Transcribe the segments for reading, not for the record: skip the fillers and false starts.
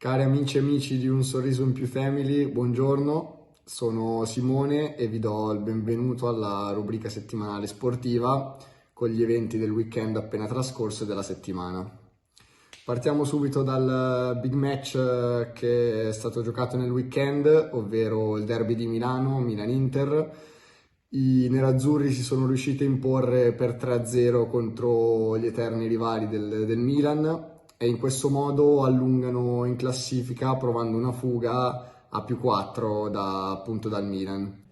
Cari amici e amici di Un Sorriso in Più Family, buongiorno, sono Simone e vi do il benvenuto alla rubrica settimanale sportiva con gli eventi del weekend appena trascorso e della settimana. Partiamo subito dal big match che è stato giocato nel weekend, ovvero il derby di Milano, Milan-Inter. I nerazzurri si sono riusciti a imporre per 3-0 contro gli eterni rivali del Milan e in questo modo allungano in classifica provando una fuga a più 4 appunto dal Milan.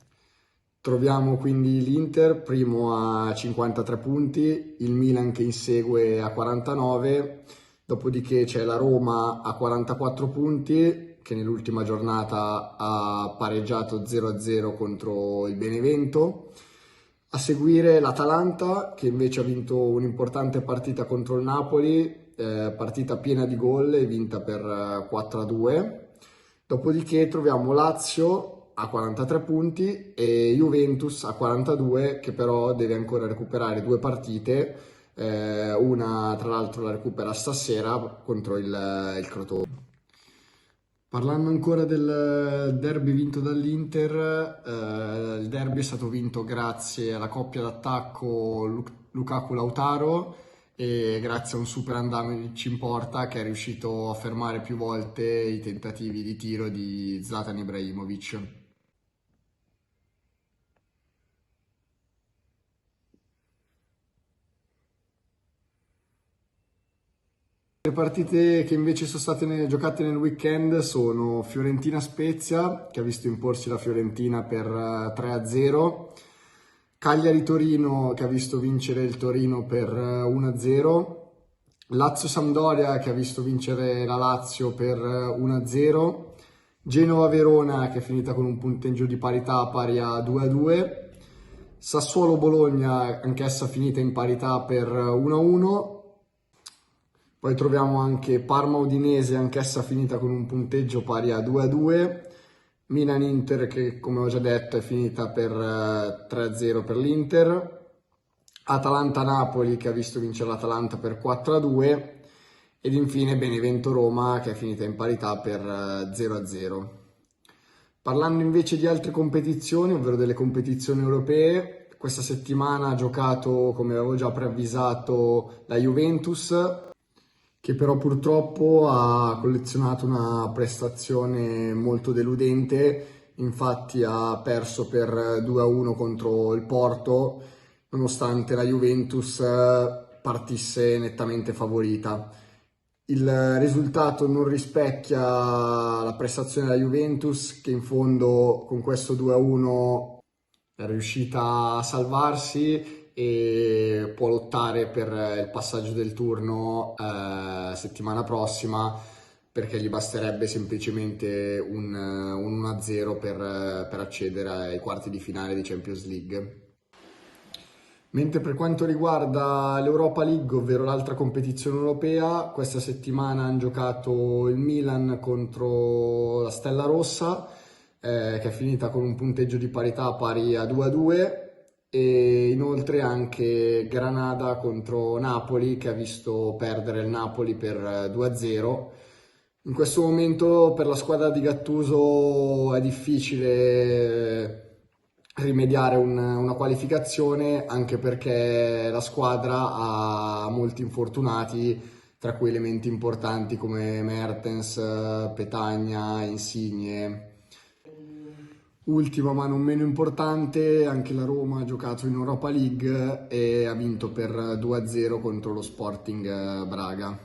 Troviamo quindi l'Inter primo a 53 punti, il Milan che insegue a 49, dopodiché c'è la Roma a 44 punti che nell'ultima giornata ha pareggiato 0-0 contro il Benevento. A seguire l'Atalanta che invece ha vinto un'importante partita contro il Napoli, partita piena di gol e vinta per 4-2. Dopodiché troviamo Lazio a 43 punti e Juventus a 42 che però deve ancora recuperare due partite, una tra l'altro la recupera stasera contro il Crotone. Parlando ancora del derby vinto dall'Inter, il derby è stato vinto grazie alla coppia d'attacco Lukaku-Lautaro e grazie a un super Andanovic in porta che è riuscito a fermare più volte i tentativi di tiro di Zlatan Ibrahimovic. Le partite che invece sono state giocate nel weekend sono Fiorentina-Spezia, che ha visto imporsi la Fiorentina per 3-0, Cagliari-Torino, che ha visto vincere il Torino per 1-0, Lazio-Sampdoria, che ha visto vincere la Lazio per 1-0, Genova-Verona, che è finita con un punteggio di parità pari a 2-2, Sassuolo-Bologna, anch'essa finita in parità per 1-1. Poi troviamo anche Parma-Udinese, anch'essa finita con un punteggio pari a 2-2. Milan-Inter che, come ho già detto, è finita per 3-0 per l'Inter. Atalanta-Napoli che ha visto vincere l'Atalanta per 4-2. Ed infine Benevento-Roma che è finita in parità per 0-0. Parlando invece di altre competizioni, ovvero delle competizioni europee, questa settimana ha giocato, come avevo già preavvisato, la Juventus, che però purtroppo ha collezionato una prestazione molto deludente, infatti ha perso per 2-1 contro il Porto, nonostante la Juventus partisse nettamente favorita. Il risultato non rispecchia la prestazione della Juventus, che in fondo con questo 2-1 è riuscita a salvarsi e può lottare per il passaggio del turno settimana prossima, perché gli basterebbe semplicemente un 1-0 per accedere ai quarti di finale di Champions League. Mentre per quanto riguarda l'Europa League, ovvero l'altra competizione europea, questa settimana hanno giocato il Milan contro la Stella Rossa, che è finita con un punteggio di parità pari a 2-2, e inoltre anche Granada contro Napoli, che ha visto perdere il Napoli per 2-0. In questo momento per la squadra di Gattuso è difficile rimediare una qualificazione, anche perché la squadra ha molti infortunati, tra cui elementi importanti come Mertens, Petagna, Insigne. Ultima ma non meno importante, anche la Roma ha giocato in Europa League e ha vinto per 2-0 contro lo Sporting Braga.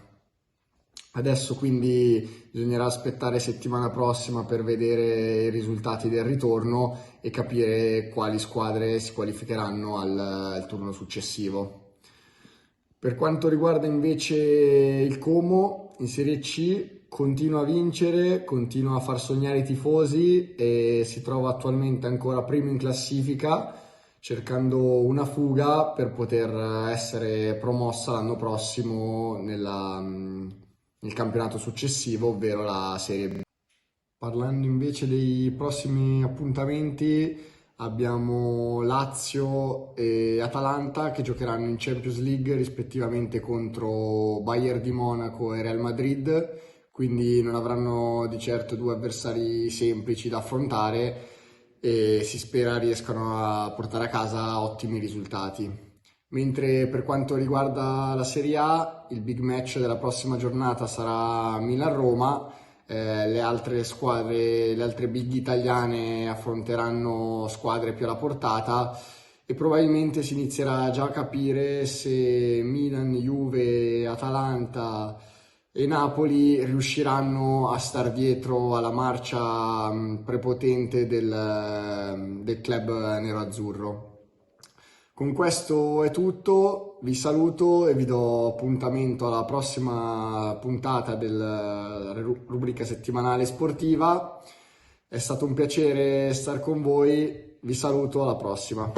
Adesso quindi bisognerà aspettare settimana prossima per vedere i risultati del ritorno e capire quali squadre si qualificheranno al turno successivo. Per quanto riguarda invece il Como, in Serie C continua a vincere, continua a far sognare i tifosi e si trova attualmente ancora primo in classifica, cercando una fuga per poter essere promossa l'anno prossimo nel campionato successivo, ovvero la Serie B. Parlando invece dei prossimi appuntamenti, abbiamo Lazio e Atalanta che giocheranno in Champions League rispettivamente contro Bayern di Monaco e Real Madrid, quindi non avranno di certo due avversari semplici da affrontare e si spera riescano a portare a casa ottimi risultati. Mentre per quanto riguarda la Serie A, il big match della prossima giornata sarà Milan-Roma. Le altre squadre, le altre big italiane affronteranno squadre più alla portata e probabilmente si inizierà già a capire se Milan, Juve, Atalanta e Napoli riusciranno a star dietro alla marcia prepotente del club nero-azzurro. Con questo è tutto, vi saluto e vi do appuntamento alla prossima puntata della rubrica settimanale sportiva. È stato un piacere stare con voi, vi saluto, alla prossima.